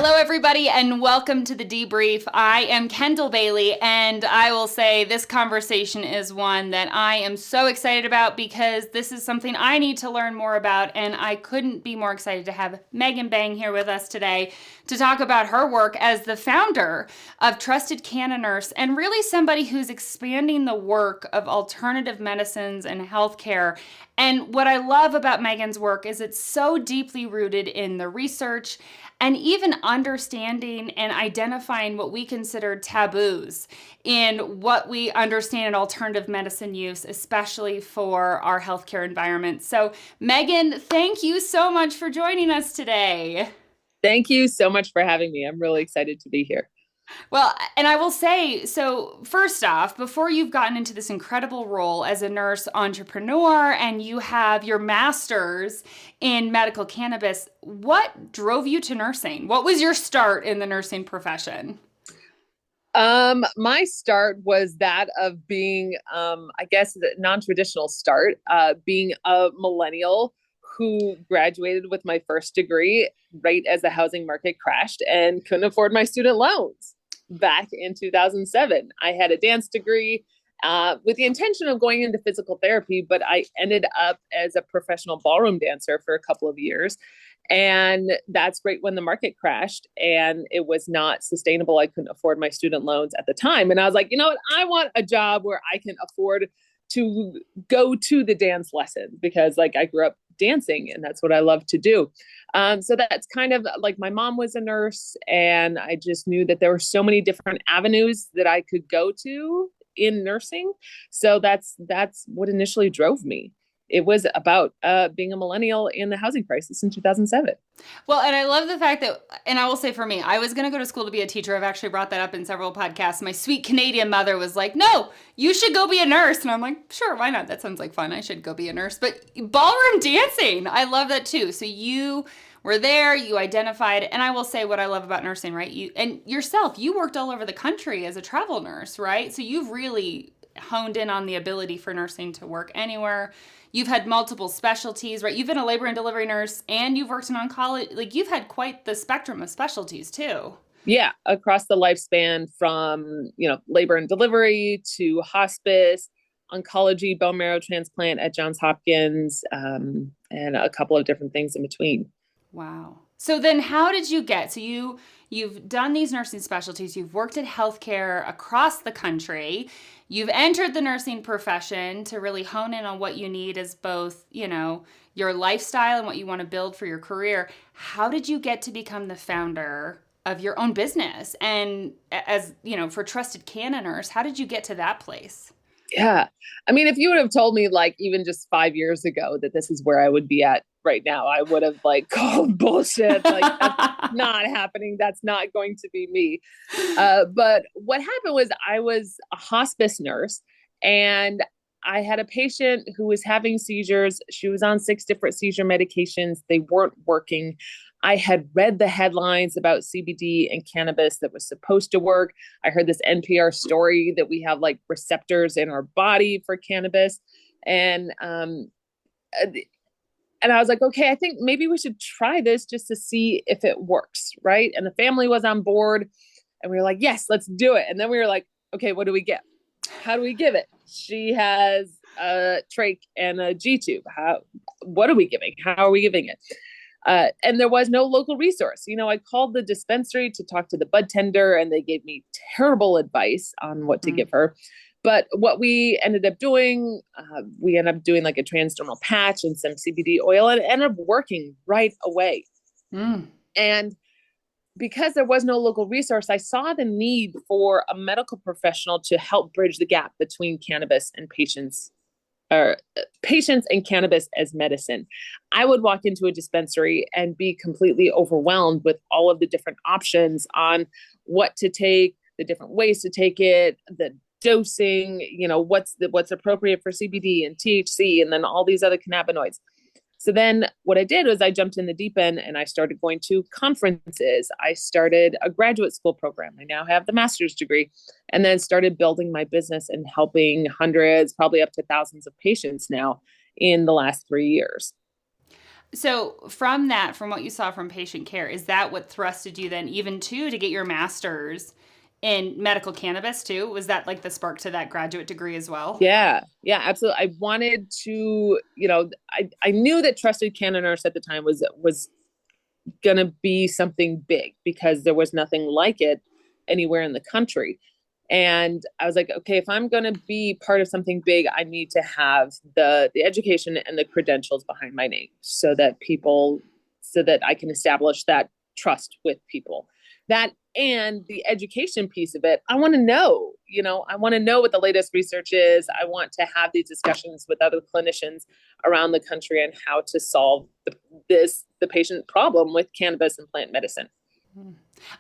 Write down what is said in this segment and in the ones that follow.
Hello, everybody, and welcome to the Debrief. I am Kendal Bailey, and I will say this conversation is one that I am so excited about because this is something I need to learn more about, and I couldn't be more excited to have Mbengue here with us today to talk about her work as the founder of Trusted Canna Nurse, and really somebody who's expanding the work of alternative medicines and healthcare. And what I love about Mbengue's work is it's so deeply rooted in the research and even understanding and identifying what we consider taboos in what we understand in alternative medicine use, especially for our healthcare environment. So, Mbengue, thank you so much for joining us today. Thank you so much for having me. I'm really excited to be here. Well, and I will say, so first off, before you've gotten into this incredible role as a nurse entrepreneur and you have your master's in medical cannabis, what drove you to nursing? What was your start in the nursing profession? My start was that of being, I guess, the non-traditional start, being a millennial who graduated with my first degree right as the housing market crashed and couldn't afford my student loans back in 2007. I had a dance degree with the intention of going into physical therapy, but I ended up as a professional ballroom dancer for a couple of years. And that's right when the market crashed and it was not sustainable. I couldn't afford my student loans at the time. And I was like, you know what? I want a job where I can afford to go to the dance lessons because like I grew up dancing and that's what I love to do. So that's kind of like my mom was a nurse and I just knew that there were so many different avenues that I could go to in nursing. So that's what initially drove me. It was about being a millennial in the housing crisis in 2007. Well, and I love the fact that, and I will say for me, I was going to go to school to be a teacher. I've actually brought that up in several podcasts. My sweet Canadian mother was like, no, you should go be a nurse. And I'm like, sure, why not? That sounds like fun. I should go be a nurse. But ballroom dancing, I love that too. So you were there, you identified, and I will say what I love about nursing, right? You and yourself, you worked all over the country as a travel nurse, right? So you've really honed in on the ability for nursing to work anywhere. You've had multiple specialties, right? You've been a labor and delivery nurse and you've worked in oncology. Like you've had quite the spectrum of specialties too. Yeah, across the lifespan from, labor and delivery to hospice, oncology, bone marrow transplant at Johns Hopkins, and a couple of different things in between. Wow. So then how did you get, you've done these nursing specialties, you've worked at healthcare across the country, you've entered the nursing profession to really hone in on what you need as both, your lifestyle and what you want to build for your career. How did you get to become the founder of your own business? And as, for Trusted Canna Nurse, how did you get to that place? Yeah. I mean, if you would have told me like even just 5 years ago that this is where I would be at right now, I would have like called bullshit. Like that's not happening. That's not going to be me. But what happened was I was a hospice nurse and I had a patient who was having seizures. She was on 6 different seizure medications. They weren't working. I had read the headlines about CBD and cannabis that was supposed to work. I heard this NPR story that we have like receptors in our body for cannabis. And I was like, okay, I think maybe we should try this just to see if it works, right? And the family was on board and we were like, yes, let's do it. And then we were like, okay, what do we get? How do we give it? She has a trach and a G tube. What are we giving? How are we giving it? And there was no local resource. I called the dispensary to talk to the bud tender and they gave me terrible advice on what to give her. But what we ended up doing, we ended up doing like a transdermal patch and some CBD oil and it ended up working right away. And because there was no local resource, I saw the need for a medical professional to help bridge the gap between cannabis and patients and cannabis as medicine. I would walk into a dispensary and be completely overwhelmed with all of the different options on what to take, the different ways to take it, the dosing, what's appropriate for CBD and THC, and then all these other cannabinoids. So then what I did was I jumped in the deep end and I started going to conferences. I started a graduate school program. I now have the master's degree and then started building my business and helping hundreds, probably up to thousands of patients now in the last 3 years. So from that, from what you saw from patient care, is that what thrusted you then even to get your master's in medical cannabis too? Was that like the spark to that graduate degree as well? Yeah, yeah, absolutely. I wanted to, I knew that Trusted Canna Nurse at the time was gonna be something big because there was nothing like it anywhere in the country. And I was like, okay, if I'm gonna be part of something big, I need to have the education and the credentials behind my name so that I can establish that trust with people. That and the education piece of it, I want to know, I want to know what the latest research is. I want to have these discussions with other clinicians around the country on how to solve the patient problem with cannabis and plant medicine.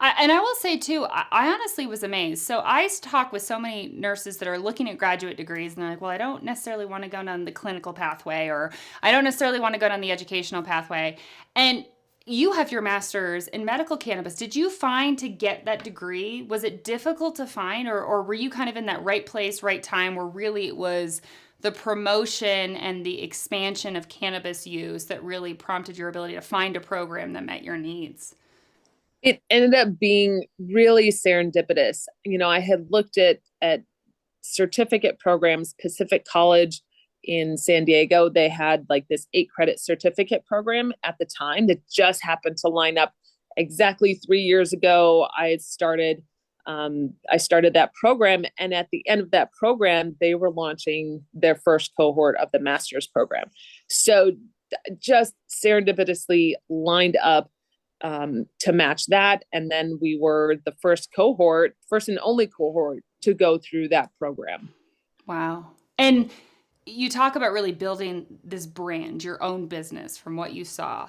And I will say too, I honestly was amazed. So I talk with so many nurses that are looking at graduate degrees and they're like, well, I don't necessarily want to go down the clinical pathway, or I don't necessarily want to go down the educational pathway. And you have your master's in medical cannabis. Did you find to get that degree, was it difficult to find, or were you kind of in that right place, right time, where really it was the promotion and the expansion of cannabis use that really prompted your ability to find a program that met your needs? It ended up being really serendipitous. I had looked at certificate programs. Pacific College in San Diego, they had like this 8-credit certificate program at the time that just happened to line up exactly 3 years ago. I started that program, and at the end of that program, they were launching their first cohort of the master's program. So just serendipitously lined up to match that. And then we were the first and only cohort to go through that program. Wow. And you talk about really building this brand, your own business from what you saw.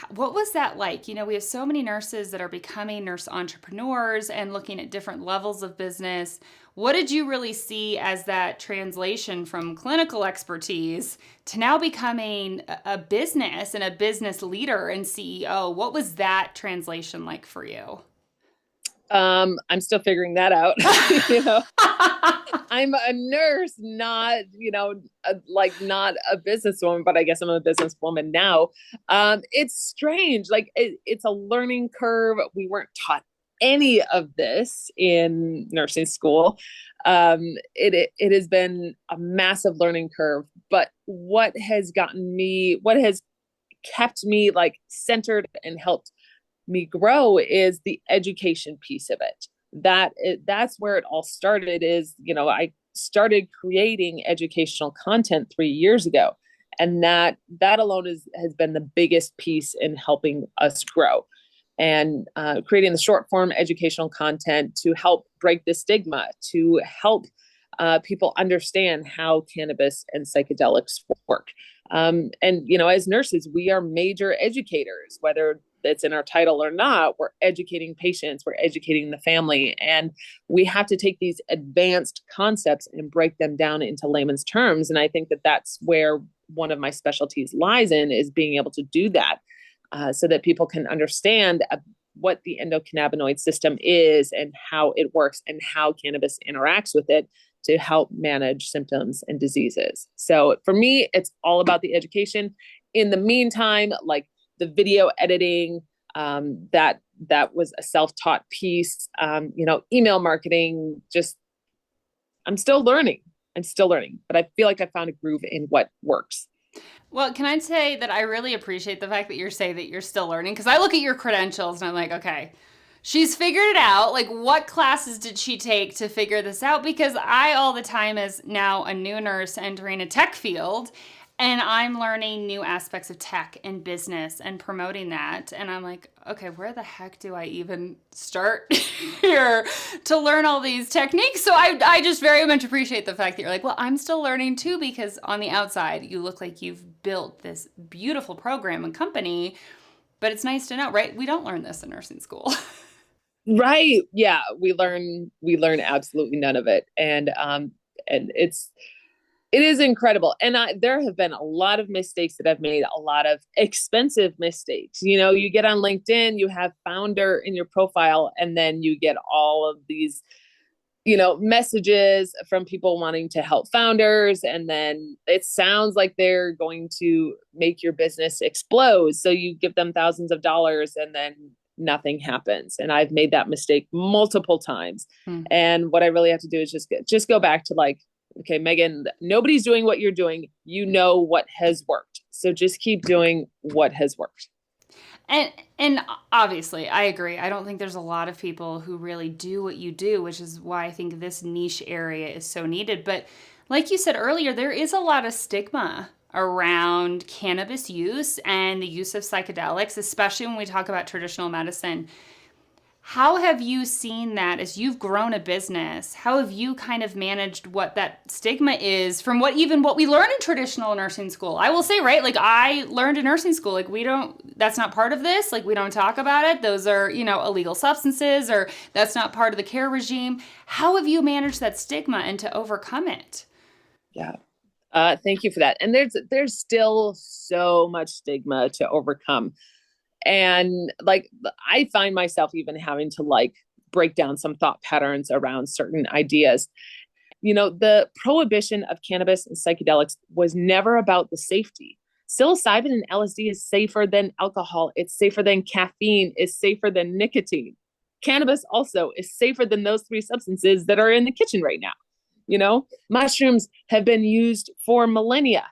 What was that like? We have so many nurses that are becoming nurse entrepreneurs and looking at different levels of business. What did you really see as that translation from clinical expertise to now becoming a business and a business leader and CEO? What was that translation like for you? I'm still figuring that out. you know, I'm a nurse, not, not a businesswoman, but I guess I'm a businesswoman now. It's strange. Like it's a learning curve. We weren't taught any of this in nursing school. It has been a massive learning curve, but what has kept me like centered and helped me grow is the education piece of it. That's where it all started. I started creating educational content 3 years ago, and that alone has been the biggest piece in helping us grow, and creating the short form educational content to help break the stigma, to help people understand how cannabis and psychedelics work. As nurses, we are major educators, whether it's in our title or not. We're educating patients, we're educating the family, and we have to take these advanced concepts and break them down into layman's terms. And I think that that's where one of my specialties lies in, is being able to do that, so that people can understand what the endocannabinoid system is and how it works and how cannabis interacts with it to help manage symptoms and diseases. So for me, it's all about the education. In the meantime, like the video editing, that was a self-taught piece. Email marketing, just I'm still learning, but I feel like I found a groove in what works. Well, can I say that I really appreciate the fact that you're saying that you're still learning? Because I look at your credentials and I'm like, okay, she's figured it out. Like, what classes did she take to figure this out? Because I, all the time, as now a new nurse entering a tech field, and I'm learning new aspects of tech and business and promoting that. And I'm like, okay, where the heck do I even start here to learn all these techniques? So I just very much appreciate the fact that you're like, well, I'm still learning too, because on the outside, you look like you've built this beautiful program and company. But it's nice to know, right? We don't learn this in nursing school. Right. Yeah. We learn absolutely none of it. And it is incredible. And there have been a lot of mistakes that I've made, a lot of expensive mistakes. You get on LinkedIn, you have founder in your profile, and then you get all of these messages from people wanting to help founders. And then it sounds like they're going to make your business explode. So you give them thousands of dollars and then nothing happens. And I've made that mistake multiple times. And what I really have to do is just go back to like, okay, Megan, nobody's doing what you're doing. You know what has worked. So just keep doing what has worked. And obviously, I agree. I don't think there's a lot of people who really do what you do, which is why I think this niche area is so needed. But like you said earlier, there is a lot of stigma around cannabis use and the use of psychedelics, especially when we talk about traditional medicine. How have you seen that as you've grown a business? How have you kind of managed what that stigma is from what we learn in traditional nursing school? I will say, right, like I learned in nursing school, like that's not part of this. Like we don't talk about it. Those are, illegal substances, or that's not part of the care regime. How have you managed that stigma and to overcome it? Yeah. Thank you for that. And there's still so much stigma to overcome. And like, I find myself even having to like break down some thought patterns around certain ideas. The prohibition of cannabis and psychedelics was never about the safety. Psilocybin and LSD is safer than alcohol. It's safer than caffeine. It's safer than nicotine. Cannabis also is safer than those three substances that are in the kitchen right now. Mushrooms have been used for millennia.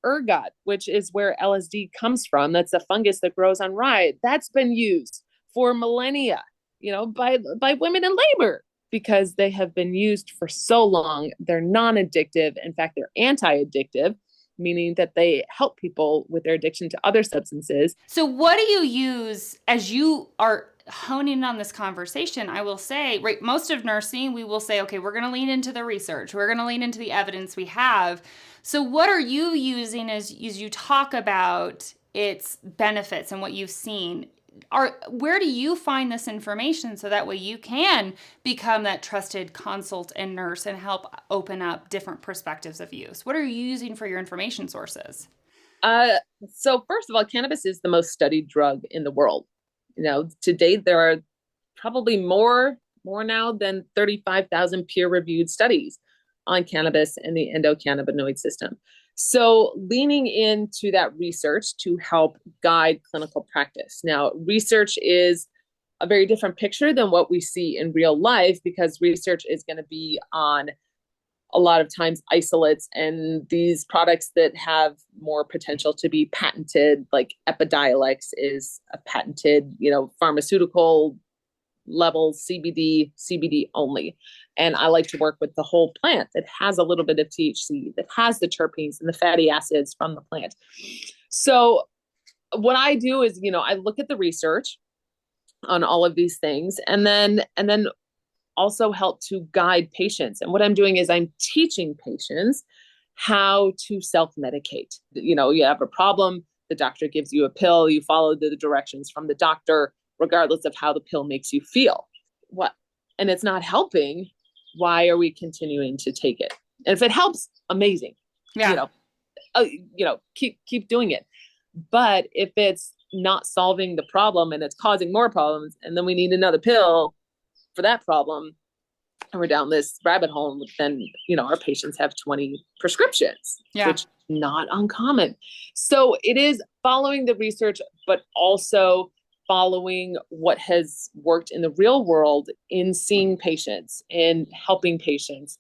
Ergot, which is where LSD comes from. That's a fungus that grows on rye. That's been used for millennia, by women in labor because they have been used for so long. They're non-addictive. In fact, they're anti-addictive, meaning that they help people with their addiction to other substances. So what do you use as you are honing on this conversation? I will say, right, most of nursing, we will say, okay, we're going to lean into the research. We're going to lean into the evidence we have. So what are you using as you talk about its benefits and what you've seen? Where do you find this information so that way you can become that trusted consult and nurse and help open up different perspectives of use? What are you using for your information sources? So first of all, cannabis is the most studied drug in the world. To date, there are probably more now than 35,000 peer-reviewed studies on cannabis and the endocannabinoid system. So leaning into that research to help guide clinical practice. Now, research is a very different picture than what we see in real life because research is going to be on a lot of times isolates and these products that have more potential to be patented, like Epidiolex is a patented, pharmaceutical level CBD only. And I like to work with the whole plant that has a little bit of THC, that has the terpenes and the fatty acids from the plant. So what I do is, I look at the research on all of these things and then also help to guide patients. And what I'm doing is I'm teaching patients how to self-medicate. You have a problem, the doctor gives you a pill, you follow the directions from the doctor, regardless of how the pill makes you feel. And it's not helping, why are we continuing to take it? And if it helps, amazing. Yeah. Keep doing it. But if it's not solving the problem and it's causing more problems, and then we need another pill for that problem, and we're down this rabbit hole, then our patients have 20 prescriptions, which is not uncommon. So it is following the research, but also following what has worked in the real world in seeing patients and helping patients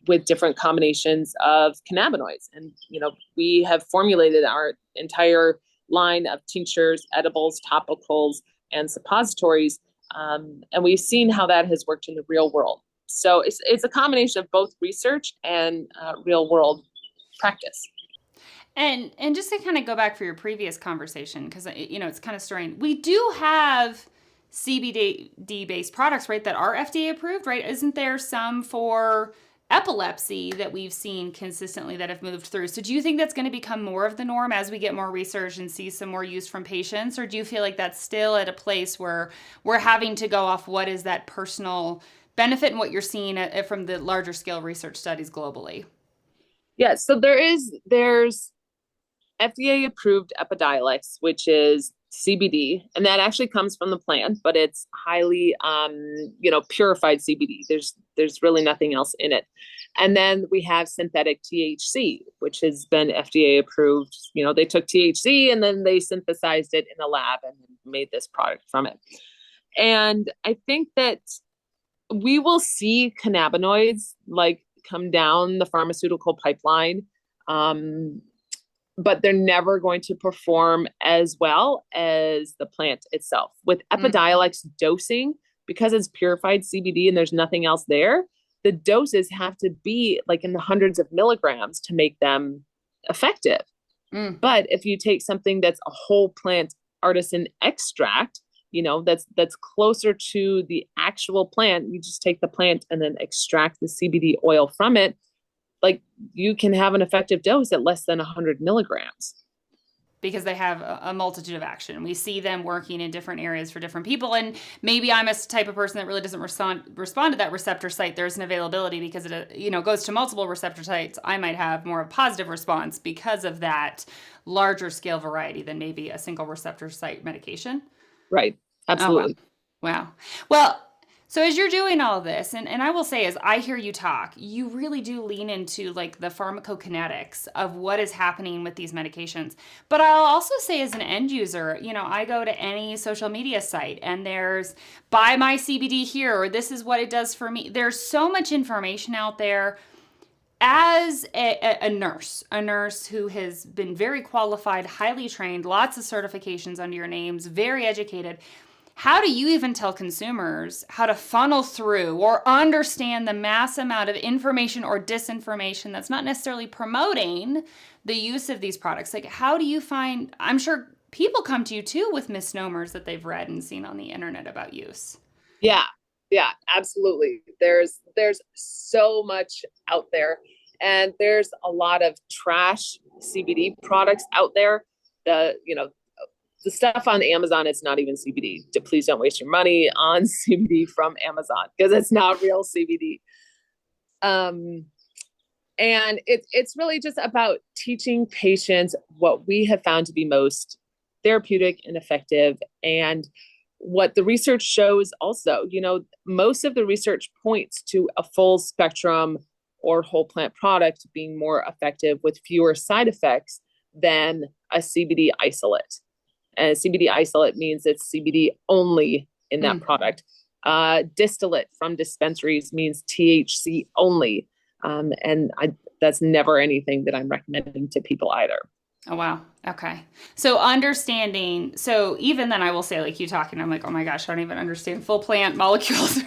with different combinations of cannabinoids. And, we have formulated our entire line of tinctures, edibles, topicals, and suppositories. And we've seen how that has worked in the real world. So it's a combination of both research and real world practice. And just to kind of go back for your previous conversation, because, it's kind of stirring. We do have CBD-based products, right, that are FDA approved, right? Isn't there some for epilepsy that we've seen consistently that have moved through? So do you think that's going to become more of the norm as we get more research and see some more use from patients? Or do you feel like that's still at a place where we're having to go off what is that personal benefit and what you're seeing from the larger scale research studies globally? Yeah, so there's FDA approved Epidiolex, which is CBD, and that actually comes from the plant, but it's highly, purified CBD. There's really nothing else in it. And then we have synthetic THC, which has been FDA approved. They took THC and then they synthesized it in a lab and made this product from it. And I think that we will see cannabinoids like come down the pharmaceutical pipeline. But they're never going to perform as well as the plant itself. With Epidiolex dosing, because it's purified CBD and there's nothing else there, the doses have to be like in the hundreds of milligrams to make them effective. But if you take something that's a whole plant artisan extract, that's closer to the actual plant, you just take the plant and then extract the CBD oil from it, like you can have an effective dose at less than 100 milligrams. Because they have a multitude of action. We see them working in different areas for different people. And maybe I'm a type of person that really doesn't respond to that receptor site. There's an availability because it goes to multiple receptor sites. I might have more of a positive response because of that larger scale variety than maybe a single receptor site medication. Right. Absolutely. Oh, wow. Well, so as you're doing all this, and I will say, as I hear you talk, you really do lean into like the pharmacokinetics of what is happening with these medications. But I'll also say as an end user, I go to any social media site and there's buy my CBD here, or this is what it does for me. There's so much information out there. As a nurse who has been very qualified, highly trained, lots of certifications under your names, very educated, how do you even tell consumers how to funnel through or understand the mass amount of information or disinformation that's not necessarily promoting the use of these products? Like, how do you find, I'm sure people come to you too with misnomers that they've read and seen on the internet about use. Yeah, absolutely. There's so much out there, and there's a lot of trash CBD products out there. The stuff on Amazon is not even CBD. Please don't waste your money on CBD from Amazon because it's not real CBD. And it's really just about teaching patients what we have found to be most therapeutic and effective, and what the research shows also. Most of the research points to a full spectrum or whole plant product being more effective with fewer side effects than a CBD isolate. And CBD isolate means it's CBD only in that product. Distillate from dispensaries means THC only. That's never anything that I'm recommending to people either. Oh, wow. Okay. So even then I will say, like you talking, I'm like, oh my gosh, I don't even understand full plant molecules.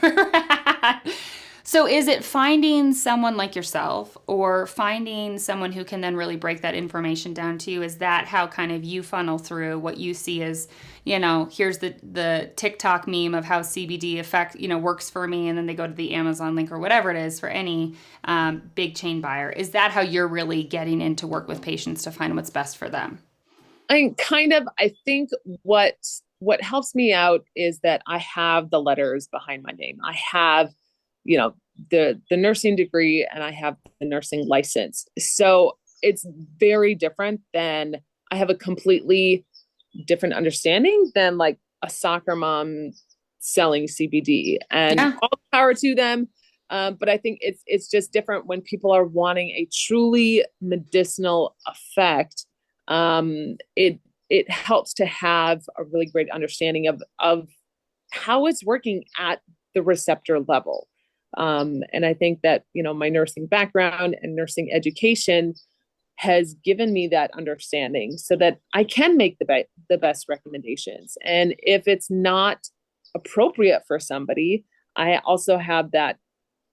So is it finding someone like yourself or finding someone who can then really break that information down to you? Is that how kind of you funnel through what you see as, here's the TikTok meme of how CBD works for me, and then they go to the Amazon link or whatever it is for any big chain buyer? Is that how you're really getting into work with patients to find what's best for them? I think what helps me out is that I have the letters behind my name. I have the nursing degree, and I have the nursing license. So it's very different than, I have a completely different understanding than like a soccer mom selling CBD, and all the power to them. But I think it's just different when people are wanting a truly medicinal effect. It helps to have a really great understanding of how it's working at the receptor level. And I think that, my nursing background and nursing education has given me that understanding so that I can make the best recommendations. And if it's not appropriate for somebody, I also have that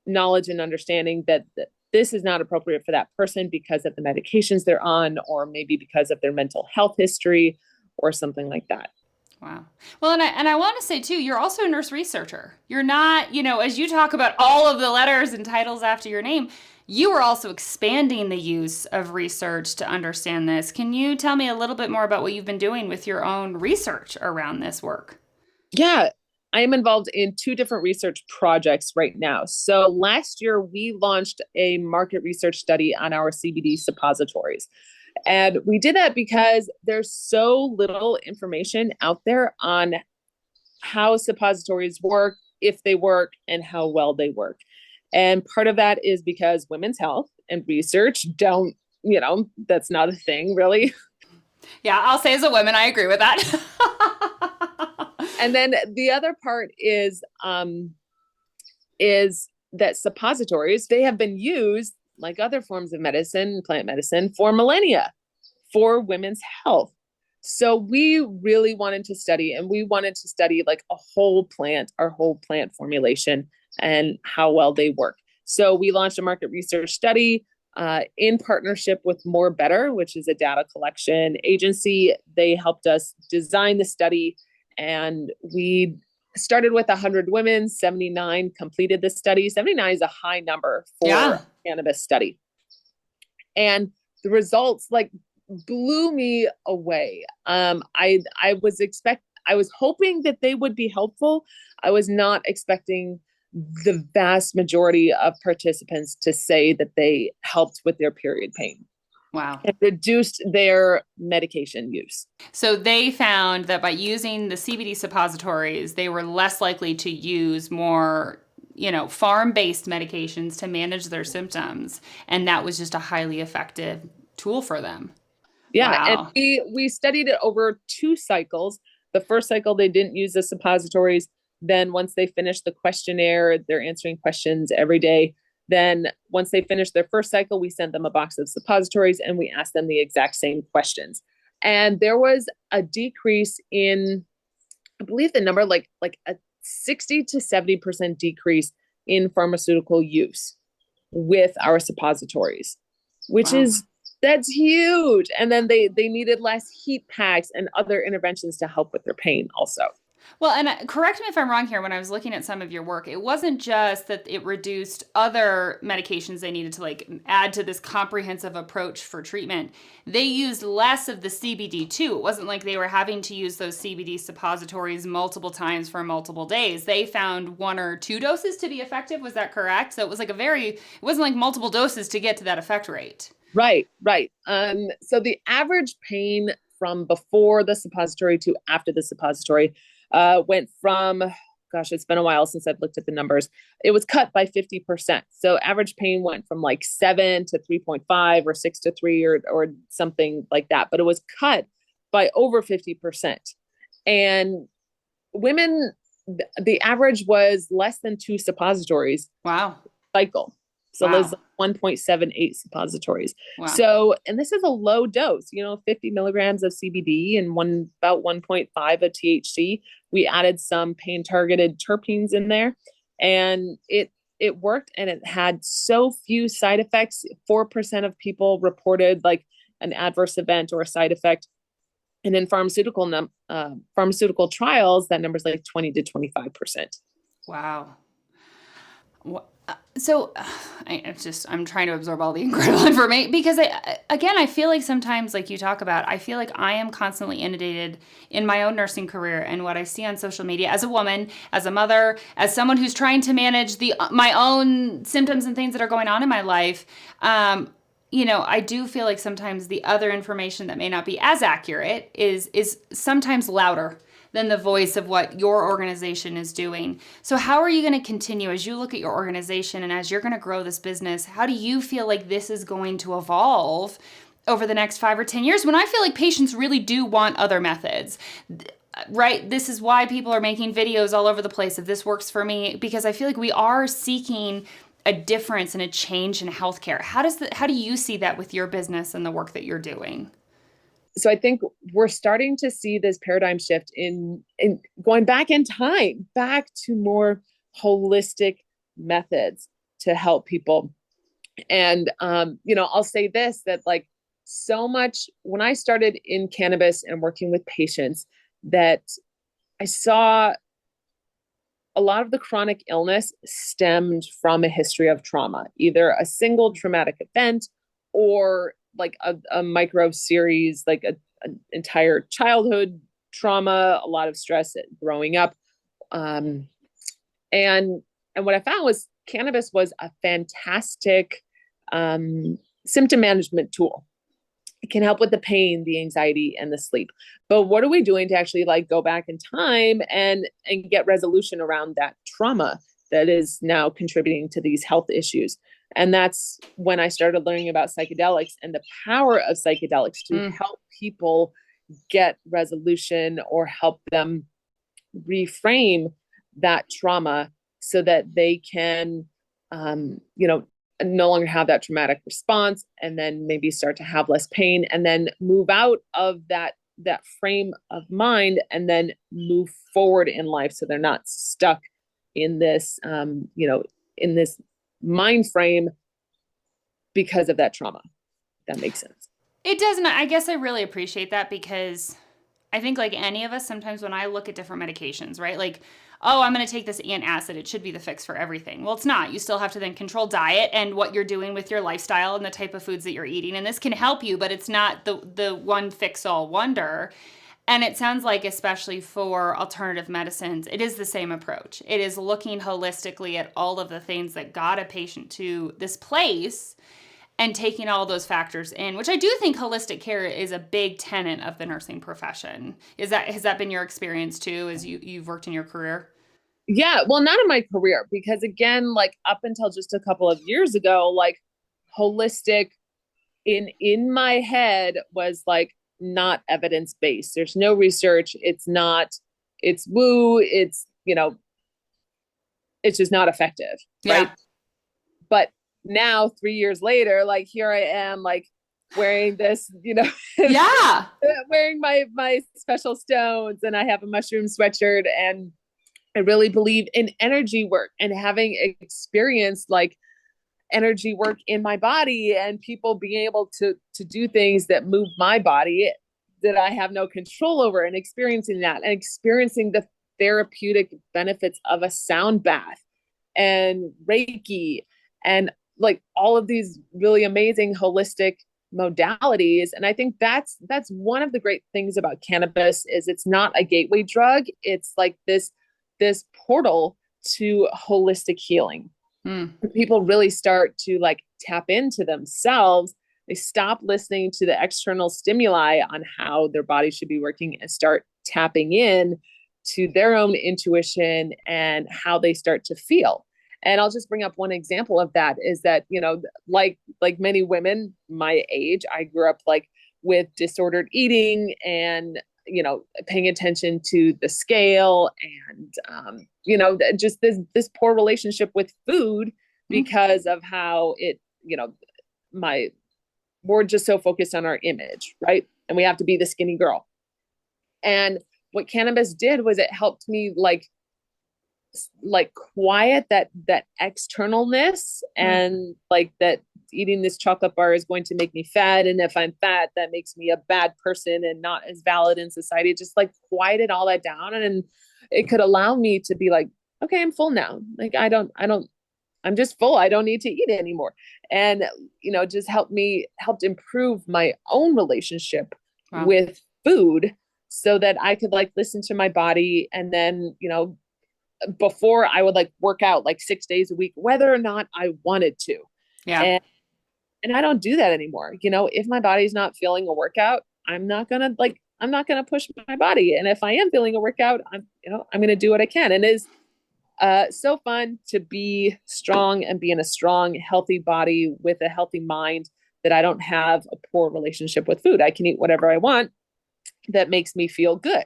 knowledge and understanding that this is not appropriate for that person because of the medications they're on, or maybe because of their mental health history or something like that. Wow. Well, and I want to say too, you're also a nurse researcher. You're not, as you talk about all of the letters and titles after your name, you are also expanding the use of research to understand this. Can you tell me a little bit more about what you've been doing with your own research around this work? Yeah, I am involved in 2 different research projects right now. So last year we launched a market research study on our CBD suppositories. And we did that because there's so little information out there on how suppositories work, if they work, and how well they work. And part of that is because women's health and research don't, that's not a thing really. Yeah, I'll say as a woman, I agree with that. And then the other part is that suppositories, they have been used like other forms of medicine, plant medicine, for millennia for women's health. So we really wanted to study, and we wanted to study like our whole plant formulation and how well they work. So we launched a market research study in partnership with More Better, which is a data collection agency. They helped us design the study, and we started with 100 women. 79 completed the study. 79 is a high number for a cannabis study. And the results like blew me away. I was hoping that they would be helpful. I was not expecting the vast majority of participants to say that they helped with their period pain. Wow. It reduced their medication use. So they found that by using the CBD suppositories, they were less likely to use more, farm-based medications to manage their symptoms. And that was just a highly effective tool for them. Yeah. Wow. And we studied it over 2 cycles. The first cycle, they didn't use the suppositories. Then once they finished the questionnaire, they're answering questions every day. Then once they finished their first cycle, we sent them a box of suppositories and we asked them the exact same questions. And there was a decrease in, I believe the number, like a 60 to 70% decrease in pharmaceutical use with our suppositories, which that's huge. And then they needed less heat packs and other interventions to help with their pain also. Well, and correct me if I'm wrong here, when I was looking at some of your work, it wasn't just that it reduced other medications they needed to add to this comprehensive approach for treatment. They used less of the CBD too. It wasn't like they were having to use those CBD suppositories multiple times for multiple days. They found 1 or 2 doses to be effective. Was that correct? So it was it wasn't like multiple doses to get to that effect rate. Right. So the average pain from before the suppository to after the suppository went from, it's been a while since I've looked at the numbers. It was cut by 50%. So average pain went from like 7 to 3.5 or 6 to 3 or something like that. But it was cut by over 50%. And women, the average was less than 2 suppositories. Wow. Cycle. So there's 1.78 suppositories. Wow. So, and this is a low dose, 50 milligrams of CBD and about 1.5 of THC. We added some pain targeted terpenes in there, and it worked, and it had so few side effects. 4% of people reported like an adverse event or a side effect. And in pharmaceutical trials, that number is like 20 to 25%. Wow. So I'm trying to absorb all the incredible information because I feel like sometimes, like you talk about, I feel like I am constantly inundated in my own nursing career and what I see on social media as a woman, as a mother, as someone who's trying to manage my own symptoms and things that are going on in my life. I do feel like sometimes the other information that may not be as accurate is sometimes louder than the voice of what your organization is doing. So how are you going to continue as you look at your organization and as you're going to grow this business? How do you feel like this is going to evolve over the next 5 or 10 years when I feel like patients really do want other methods? Right? This is why people are making videos all over the place if this works for me, because I feel like we are seeking a difference and a change in healthcare. How do you see that with your business and the work that you're doing? So I think we're starting to see this paradigm shift in going back in time, back to more holistic methods to help people. And, I'll say this, that like so much when I started in cannabis and working with patients, that I saw a lot of the chronic illness stemmed from a history of trauma, either a single traumatic event or like a micro series, like an entire childhood trauma, a lot of stress growing up. And what I found was cannabis was a fantastic symptom management tool. It can help with the pain, the anxiety, and the sleep. But what are we doing to actually like go back in time and get resolution around that trauma that is now contributing to these health issues? And that's when I started learning about psychedelics and the power of psychedelics to help people get resolution or help them reframe that trauma so that they can, no longer have that traumatic response, and then maybe start to have less pain, and then move out of that frame of mind and then move forward in life so they're not stuck in this in this mind frame because of that trauma. That makes sense. It doesn't. I guess I really appreciate that, because I think like any of us, sometimes when I look at different medications, right? Like, oh, I'm going to take this antacid. It should be the fix for everything. Well, it's not. You still have to then control diet and what you're doing with your lifestyle and the type of foods that you're eating. And this can help you, but it's not the one fix all wonder. And it sounds like, especially for alternative medicines, it is the same approach. It is looking holistically at all of the things that got a patient to this place and taking all those factors in, which I do think holistic care is a big tenet of the nursing profession. Has that been your experience too, as you've worked in your career? Yeah, well, not in my career, because again, like up until just a couple of years ago, like holistic in my head was like not evidence-based. There's no research. It's woo. It's just not effective. Yeah. Right. But now 3 years later, like here I am, like wearing this, Yeah. wearing my special stones, and I have a mushroom sweatshirt, and I really believe in energy work and having experienced like energy work in my body and people being able to do things that move my body that I have no control over, and experiencing that and experiencing the therapeutic benefits of a sound bath and Reiki and like all of these really amazing holistic modalities. And I think that's one of the great things about cannabis is it's not a gateway drug. It's like this portal to holistic healing. People really start to like tap into themselves. They stop listening to the external stimuli on how their body should be working and start tapping in to their own intuition and how they start to feel. And I'll just bring up one example of that is that, like many women my age, I grew up like with disordered eating and, paying attention to the scale and, just this poor relationship with food because of how it, we're just so focused on our image, right? And we have to be the skinny girl. And what cannabis did was it helped me like quiet that externalness and like that eating this chocolate bar is going to make me fat, and if I'm fat that makes me a bad person and not as valid in society. It just like quieted all that down, and it could allow me to be like, okay, I'm full now, like I'm just full, I don't need to eat anymore. And just helped improve my own relationship with food so that I could like listen to my body. And then before I would like work out like 6 days a week, whether or not I wanted to. Yeah. And I don't do that anymore. If my body's not feeling a workout, I'm not going to push my body. And if I am feeling a workout, I'm going to do what I can. And it is so fun to be strong and be in a strong, healthy body with a healthy mind, that I don't have a poor relationship with food. I can eat whatever I want that makes me feel good.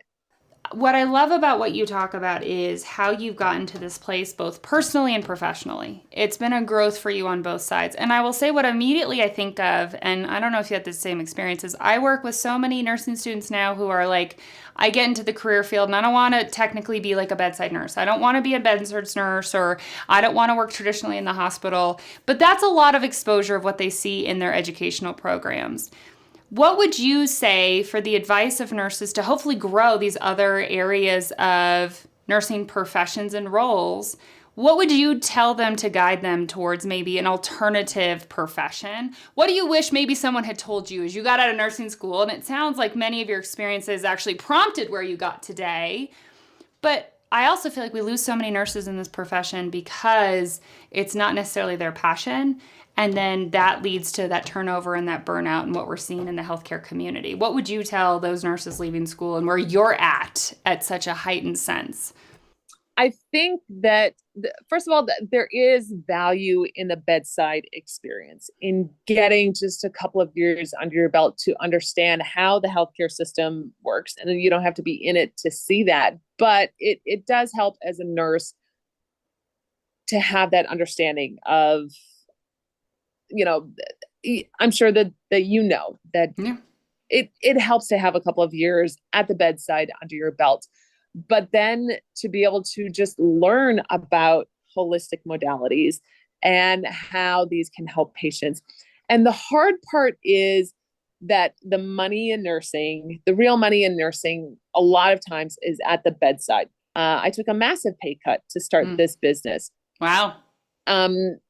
What I love about what you talk about is how you've gotten to this place, both personally and professionally. It's been a growth for you on both sides. And I will say what immediately I think of, and I don't know if you had the same experiences, I work with so many nursing students now who are like, I get into the career field and I don't want to technically be like a bedside nurse. I don't want to be a bedside nurse, or I don't want to work traditionally in the hospital. But that's a lot of exposure of what they see in their educational programs. What would you say for the advice of nurses to hopefully grow these other areas of nursing professions and roles? What would you tell them to guide them towards maybe an alternative profession? What do you wish maybe someone had told you as you got out of nursing school? And it sounds like many of your experiences actually prompted where you got today. But I also feel like we lose so many nurses in this profession because it's not necessarily their passion. And then that leads to that turnover and that burnout and what we're seeing in the healthcare community. What would you tell those nurses leaving school and where you're at such a heightened sense? I think that, first of all, there is value in the bedside experience, in getting just a couple of years under your belt to understand how the healthcare system works. And then you don't have to be in it to see that. But it does help as a nurse to have that understanding of, I'm sure that that Yeah. it helps to have a couple of years at the bedside under your belt, but then to be able to just learn about holistic modalities and how these can help patients. And the hard part is that the money in nursing, the real money in nursing, a lot of times is at the bedside. I took a massive pay cut to start this business. Wow. And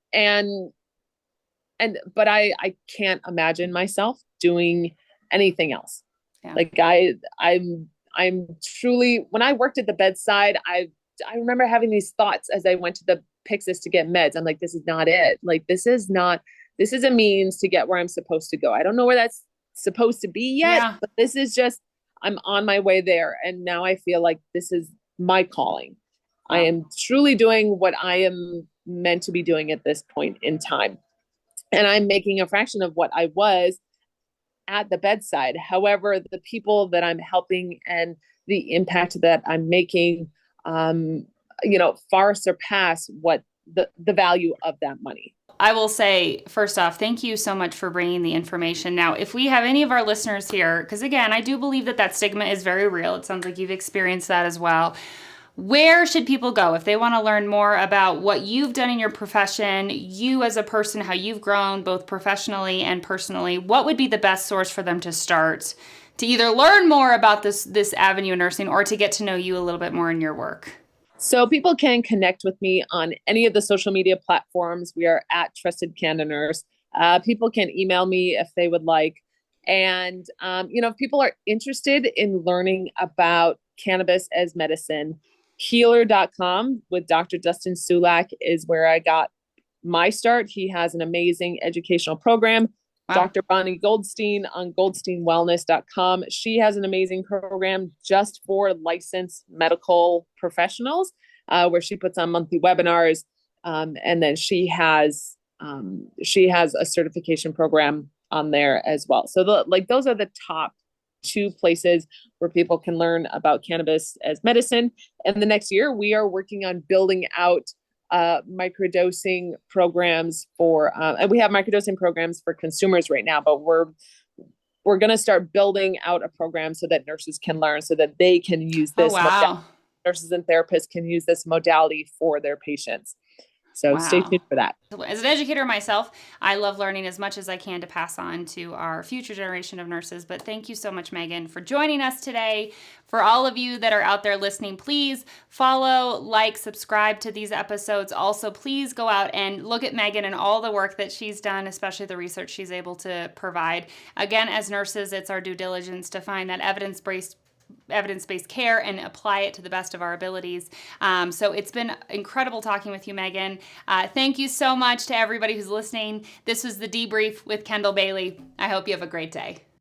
but I can't imagine myself doing anything else. Yeah. Like I'm truly, when I worked at the bedside, I remember having these thoughts as I went to the Pyxis to get meds. I'm like, this is not it. Like, this is a means to get where I'm supposed to go. I don't know where that's supposed to be yet, but this is just, I'm on my way there. And now I feel like this is my calling. Wow. I am truly doing what I am meant to be doing at this point in time. And I'm making a fraction of what I was at the bedside. However, the people that I'm helping and the impact that I'm making, far surpass what the value of that money. I will say, first off, thank you so much for bringing the information. Now, if we have any of our listeners here, because again, I do believe that stigma is very real. It sounds like you've experienced that as well. Where should people go if they want to learn more about what you've done in your profession, you as a person, how you've grown both professionally and personally? What would be the best source for them to start to either learn more about this avenue of nursing or to get to know you a little bit more in your work? So people can connect with me on any of the social media platforms. We are at Trusted Canna Nurse. People can email me if they would like. And, if people are interested in learning about cannabis as medicine, healer.com with Dr. Dustin Sulak is where I got my start. He has an amazing educational program. Wow. Dr. Bonnie Goldstein on goldsteinwellness.com. She has an amazing program just for licensed medical professionals, where she puts on monthly webinars. And then she has a certification program on there as well. So those are the top two places where people can learn about cannabis as medicine. And the next year, we are working on building out microdosing programs and we have microdosing programs for consumers right now, but we're going to start building out a program so that nurses can learn, so that they can use this. Oh, wow. Nurses and therapists can use this modality for their patients. So Stay tuned for that. As an educator myself, I love learning as much as I can to pass on to our future generation of nurses. But thank you so much, Megan, for joining us today. For all of you that are out there listening, please follow, like, subscribe to these episodes. Also, please go out and look at Megan and all the work that she's done, especially the research she's able to provide. Again, as nurses, it's our due diligence to find that evidence-based care and apply it to the best of our abilities. So it's been incredible talking with you, Megan. Thank you so much to everybody who's listening. This was the Debrief with Kendal Bailey. I hope you have a great day.